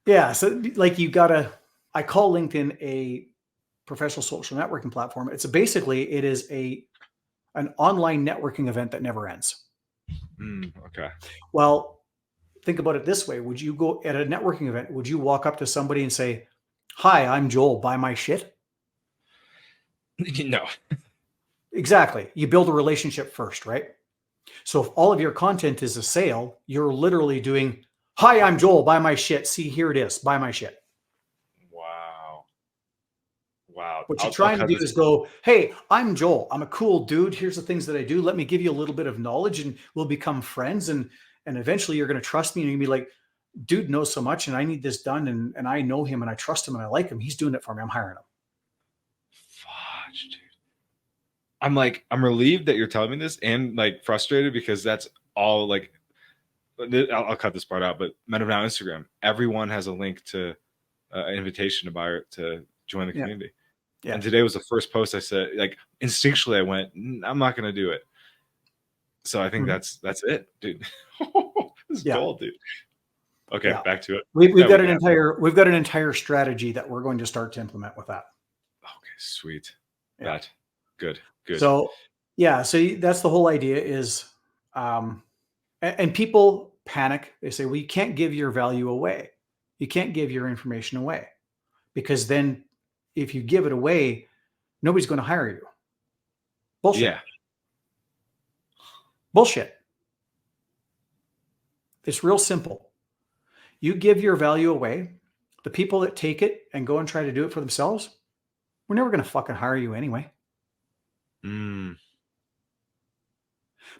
Yeah. So like I call LinkedIn a professional social networking platform. It is an online networking event that never ends. Okay. Well, think about it this way. Would you go at a networking event? Would you walk up to somebody and say, "Hi, I'm Joel, buy my shit"? No. Exactly. You build a relationship first, right? So if all of your content is a sale, you're literally doing, "Hi, I'm Joel, buy my shit. See, here it is, buy my shit." Wow. Wow. What you're I'll trying to cut do this. is go, "Hey, I'm Joel. I'm a cool dude. Here's the things that I do. Let me give you a little bit of knowledge and we'll become friends. And eventually you're going to trust me and you're going to be like, dude knows so much and I need this done. And I know him and I trust him and I like him. He's doing it for me. I'm hiring him." Fudge, dude. I'm relieved that you're telling me this and like frustrated because that's all like I'll cut this part out, but Men of Now Instagram, everyone has a link to an invitation to buy to join the Yeah. community. Yeah. And today was the first post I said, like instinctually I went, I'm not gonna do it. So I think Mhm. that's it, dude. This is Yeah. gold, dude. Okay, Yeah. back to it. We've That we got got. we've got an entire strategy that we're going to start to implement with that. Okay, sweet. Yeah. That good, good. So yeah, so that's the whole idea is, um, and people panic. They say, well, you can't give your value away. You can't give your information away because then if you give it away, nobody's going to hire you. Bullshit. Yeah. Bullshit. It's real simple. You give your value away. The people that take it and go and try to do it for themselves, we're never going to fucking hire you anyway. Mm,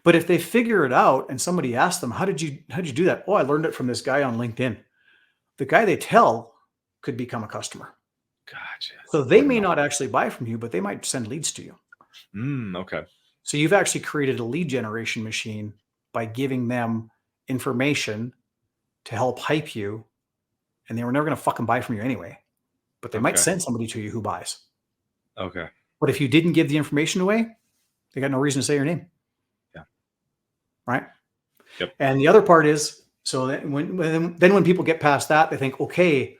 But if they figure it out and somebody asks them, how'd you do that? Oh, I learned it from this guy on LinkedIn. The guy they tell could become a customer. gotcha. So they Word of may mouth. not actually buy from you, but they might send leads to you. Okay. So you've actually created a lead generation machine by giving them information to help hype you. And they were never going to fucking buy from you anyway, but they might Okay. send somebody to you who buys. Okay. But if you didn't give the information away, they got no reason to say your name, Yeah. right? Yep. And the other part is, so that when people get past that, they think, okay,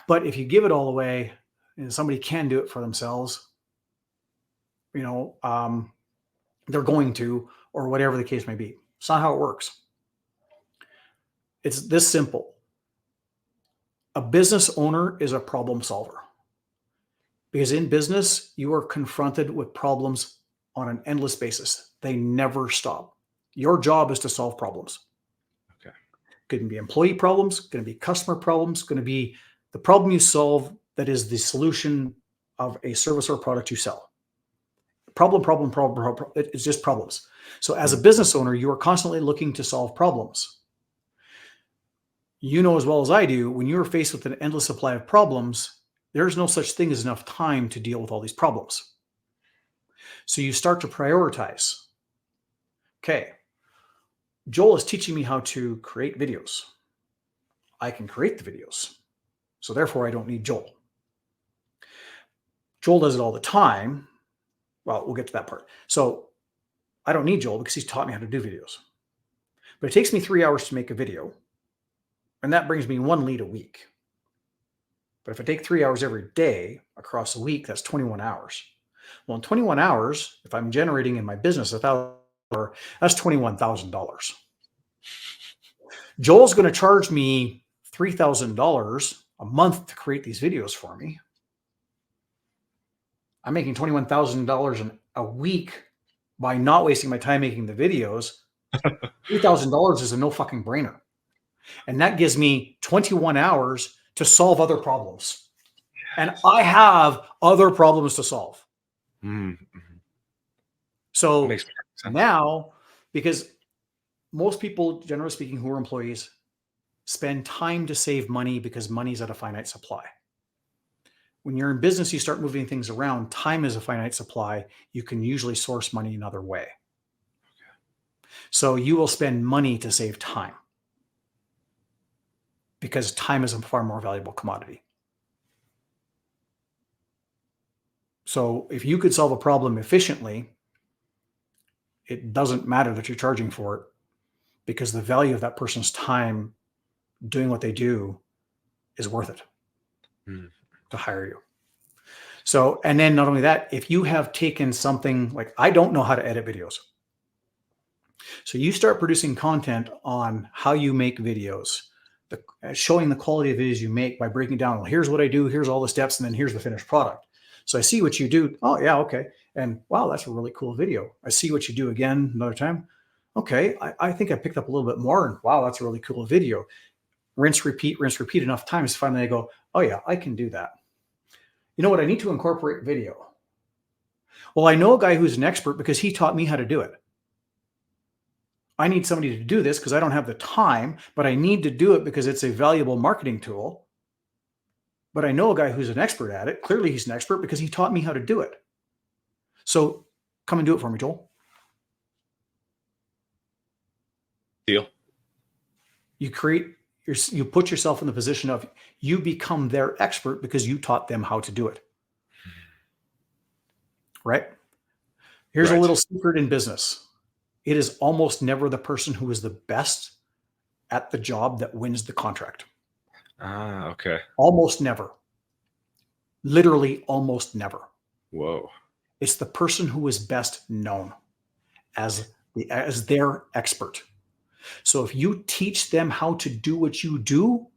but if you give it all away and somebody can do it for themselves, you know, they're going to, or whatever the case may be. It's not how it works. It's this simple. A business owner is a problem solver because in business, you are confronted with problems on an endless basis. They never stop. Your job is to solve problems. Okay. Going to be employee problems, going to be customer problems, going to be the problem you solve that is the solution of a service or product you sell. Problem. It's just problems. So as a Mhm. business owner, you are constantly looking to solve problems. You know as well as I do, when you're faced with an endless supply of problems, there's no such thing as enough time to deal with all these problems. So you start to prioritize. Okay, Joel is teaching me how to create videos. I can create the videos. So therefore, I don't need Joel. Joel does it all the time. Well, we'll get to that part. So I don't need Joel because he's taught me how to do videos. But it takes me 3 hours to make a video, and that brings me one lead a week. But if I take 3 hours every day across a week, that's 21 hours. Well, in 21 hours, if I'm generating in my business $1,000, that's $21,000. Joel's going to charge me $3,000 a month to create these videos for me. I'm making $21,000 a week by not wasting my time making the videos. $3,000 is a no fucking brainer. And that gives me 21 hours to solve other problems. And I have other problems to solve. Mhm. So Makes perfect sense. now, because most people, generally speaking, who are employees, spend time to save money because money's at a finite supply. When you're in business, you start moving things around. Time is a finite supply. You can usually source money another way. So you will spend money to save time because time is a far more valuable commodity. So if you could solve a problem efficiently, it doesn't matter that you're charging for it because the value of that person's time doing what they do is worth it to hire you. So, and then not only that, if you have taken something like, I don't know how to edit videos. So you start producing content on how you make videos, showing the quality of videos you make by breaking down, well, here's what I do, here's all the steps, and then here's the finished product. So I see what you do. Oh, yeah, okay. And wow, that's a really cool video. I see what you do again another time. Okay, I think I picked up a little bit more. And wow, that's a really cool video. Rinse, repeat enough times. Finally, I go, oh, yeah, I can do that. You know what? I need to incorporate video. Well, I know a guy who's an expert because he taught me how to do it. I need somebody to do this because I don't have the time, but I need to do it because it's a valuable marketing tool. But I know a guy who's an expert at it. Clearly, he's an expert because he taught me how to do it. So come and do it for me, Joel. Deal. You put yourself in the position of you become their expert because you taught them how to do it. Right? Here's a little secret in business. It is almost never the person who is the best at the job that wins the contract. Okay. Almost never. Literally almost never. Whoa. It's the person who is best known as their expert. So if you teach them how to do what you do,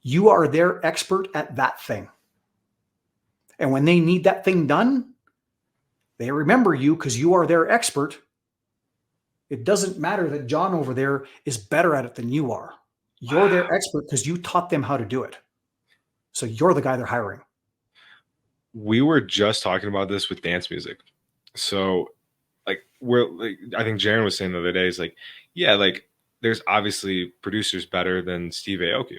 you are their expert at that thing. And when they need that thing done, they remember you because you are their expert. It doesn't matter that John over there is better at it than you are. You're their expert because you taught them how to do it. So you're the guy they're hiring. We were just talking about this with dance music. So I think Jaron was saying the other day is like, yeah, like there's obviously producers better than Steve Aoki.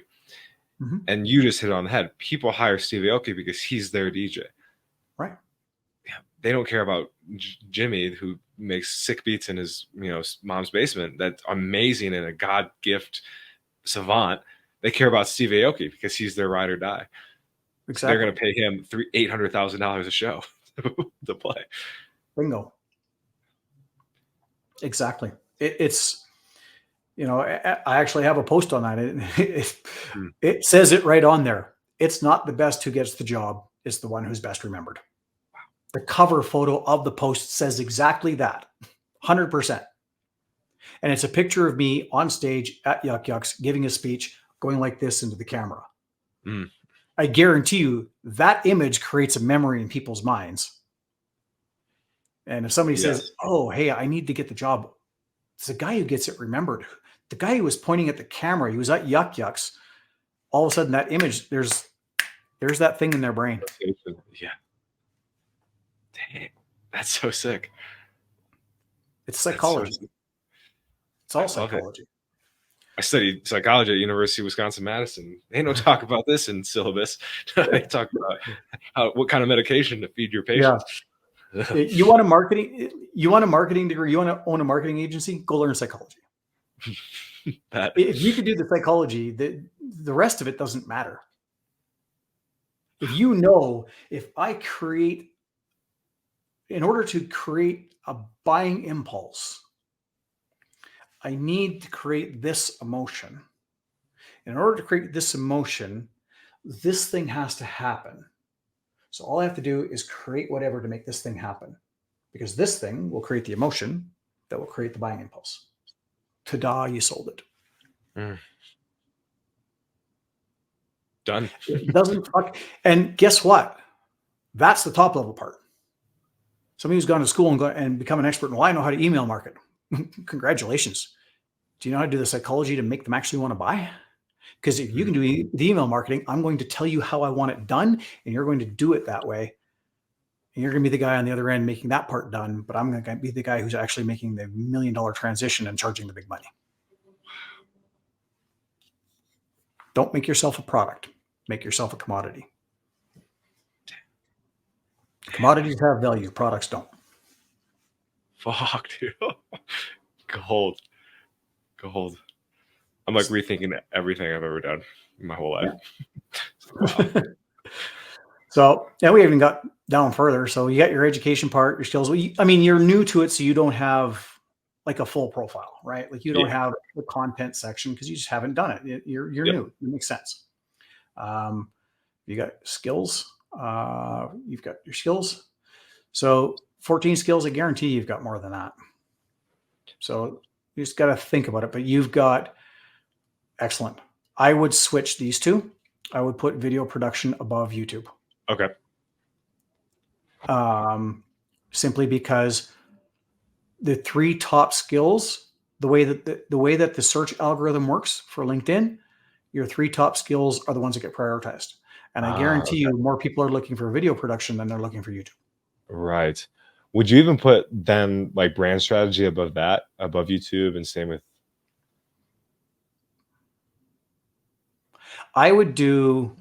Mm-hmm. And you just hit it on the head. People hire Steve Aoki because he's their DJ. Right. Yeah, they don't care about Jimmy, who makes sick beats in his mom's basement. That's amazing and a God gift savant. They care about Steve Aoki because he's their ride or die. Exactly. They're going to pay him $800,000 a show to play. Bingo. Exactly. It's I actually have a post on that. It says it right on there. It's not the best who gets the job. It's the one who's best remembered. Wow. The cover photo of the post says exactly that. 100%. And it's a picture of me on stage at Yuck Yucks giving a speech, going like this into the camera. I guarantee you that image creates a memory in people's minds. And if somebody says, oh, hey, I need to get the job, it's the guy who gets it remembered. The guy who was pointing at the camera, he was at Yuck Yucks. All of a sudden, that image, there's that thing in their brain. Yeah. Dang, that's so sick. It's psychology. It's all psychology. I studied psychology at University of Wisconsin-Madison. Ain't no talk about this in syllabus. They talk about what kind of medication to feed your patients. Yeah. You want a marketing degree? You want to own a marketing agency? Go learn psychology. If you could do the psychology, the rest of it doesn't matter. If I create, in order to create a buying impulse, I need to create this emotion. In order to create this emotion, this thing has to happen. So all I have to do is create whatever to make this thing happen, because this thing will create the emotion that will create the buying impulse. Ta-da, you sold it. Done. It doesn't fuck. And guess what? That's the top level part. Somebody who's gone to school and become an expert. Well, I know how to email market. Congratulations. Do you know how to do the psychology to make them actually want to buy? Because if you can do the email marketing, I'm going to tell you how I want it done, and you're going to do it that way. And you're going to be the guy on the other end making that part done, but I'm going to be the guy who's actually making the $1 million transition and charging the big money. Don't make yourself a product. Make yourself a commodity. Commodities have value. Products don't. Fuck, dude. Gold. I'm like rethinking everything I've ever done in my whole life. Yeah. Wow. So yeah, we haven't got down further. So you got your education part, your skills. You're new to it, so you don't have like a full profile, right? Like you don't Yeah. have the content section because you just haven't done it. You're Yep. new. It makes sense. You got skills. You've got your skills. So 14 skills, I guarantee you've got more than that. So you just got to think about it. But you've got excellent. I would switch these two. I would put video production above YouTube. Okay. Simply because the three top skills, the way that the search algorithm works for LinkedIn, your three top skills are the ones that get prioritized. And I guarantee Okay. you more people are looking for video production than they're looking for YouTube. Right. Would you even put then like brand strategy above that, above YouTube, and same with? I would do,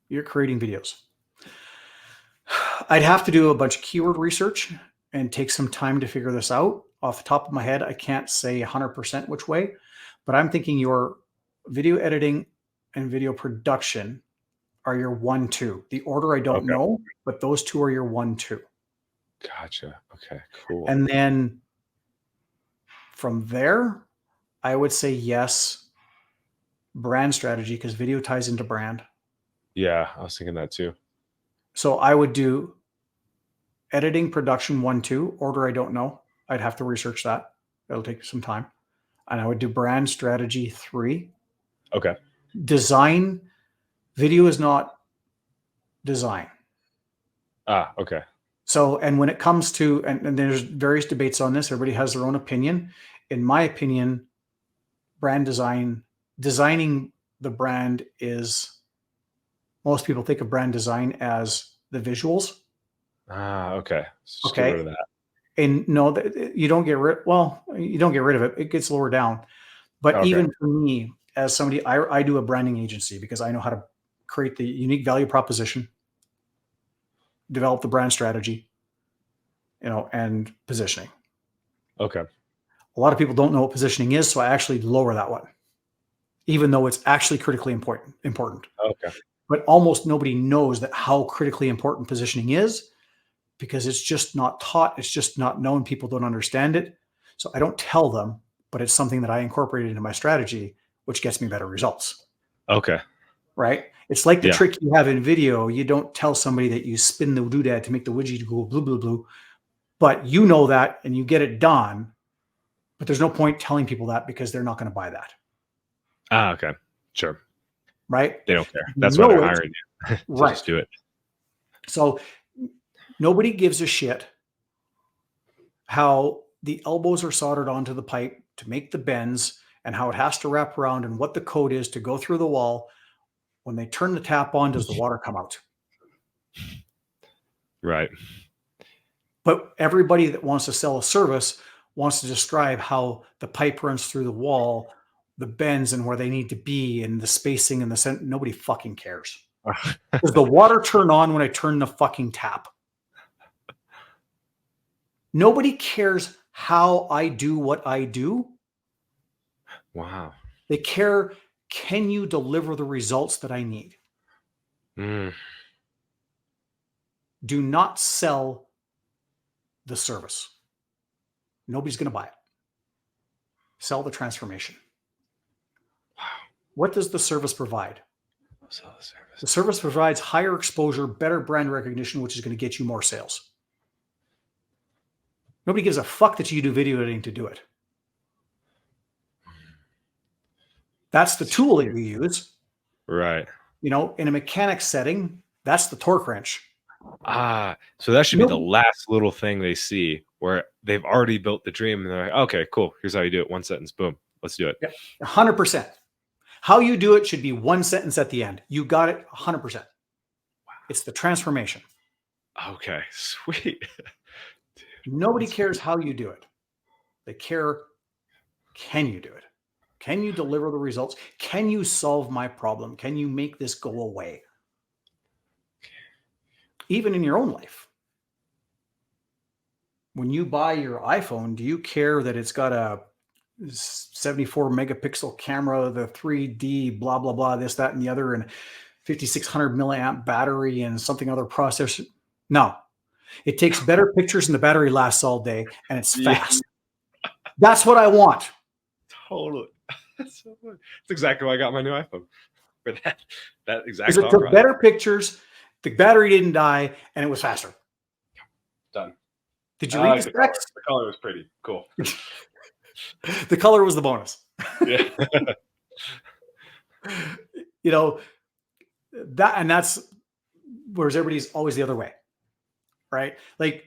you're creating videos. I'd have to do a bunch of keyword research and take some time to figure this out. Off the top of my head, I can't say 100% which way, but I'm thinking your video editing and video production are your 1-2. The order I don't Okay. know, but those two are your 1-2. Gotcha. Okay. Cool. And then from there, I would say yes, brand strategy, because video ties into brand. Yeah, I was thinking that too. So I would do editing, production 1-2. Order I don't know. I'd have to research that. That'll take some time. And I would do brand strategy 3. Okay. Design, video is not design. Okay. So, and when it comes to, and there's various debates on this, everybody has their own opinion. In my opinion, brand design, designing the brand is, most people think of brand design as the visuals. Okay. So just get Okay. rid of that. And no, you don't get rid, well, you don't get rid of it. It gets lower down. But Okay. even for me, as somebody, I do a branding agency because I know how to create the unique value proposition, develop the brand strategy, and positioning. Okay. A lot of people don't know what positioning is, so I actually lower that one, even though it's actually critically important. Okay. But almost nobody knows that how critically important positioning is because it's just not taught. It's just not known. People don't understand it. So I don't tell them, but it's something that I incorporated into my strategy, which gets me better results. Okay. Right? It's like the Yeah. trick you have in video. You don't tell somebody that you spin the doodad to make the widget go blue, blue, blue, but you know that and you get it done. But there's no point telling people that because they're not going to buy that. Okay. Sure. Right? They don't care. That's why they're hiring you. Right. Just do it. So nobody gives a shit how the elbows are soldered onto the pipe to make the bends and how it has to wrap around and what the code is to go through the wall. When they turn the tap on, does the water come out? Right. But everybody that wants to sell a service wants to describe how the pipe runs through the wall, the bends and where they need to be and the spacing and the center. Nobody fucking cares. Does the water turn on when I turn the fucking tap? Nobody cares how I do what I do. Wow. They care, can you deliver the results that I need? Mm. Do not sell the service. Nobody's going to buy it. Sell the transformation. Wow. What does the service provide? Sell the service. The service provides higher exposure, better brand recognition, which is going to get you more sales. Nobody gives a fuck that you do video editing to do it. That's the tool that you use. Right. In a mechanics setting, that's the torque wrench. So that should be the last little thing they see where they've already built the dream and they're like, okay, cool. Here's how you do it. One sentence. Boom. Let's do it. Yeah, 100%. How you do it should be one sentence at the end. You got it 100%. Wow. It's the transformation. Okay. Sweet. Dude, nobody cares how you do it. They care, can you do it? Can you deliver the results? Can you solve my problem? Can you make this go away? Even in your own life. When you buy your iPhone, do you care that it's got a 74 megapixel camera, the 3D, blah, blah, blah, this, that, and the other, and 5,600 milliamp battery and something other processor? No. It takes better pictures and the battery lasts all day and it's Yeah. fast. That's what I want. Totally. That's so funny. That's exactly why I got my new iPhone. For that exact Because it thought took process. better pictures, the battery didn't die, and it was faster. Done. Did you I read like the the color. specs? The color was pretty cool. The color was the bonus. Yeah. You know, that's whereas everybody's always the other way, right? Like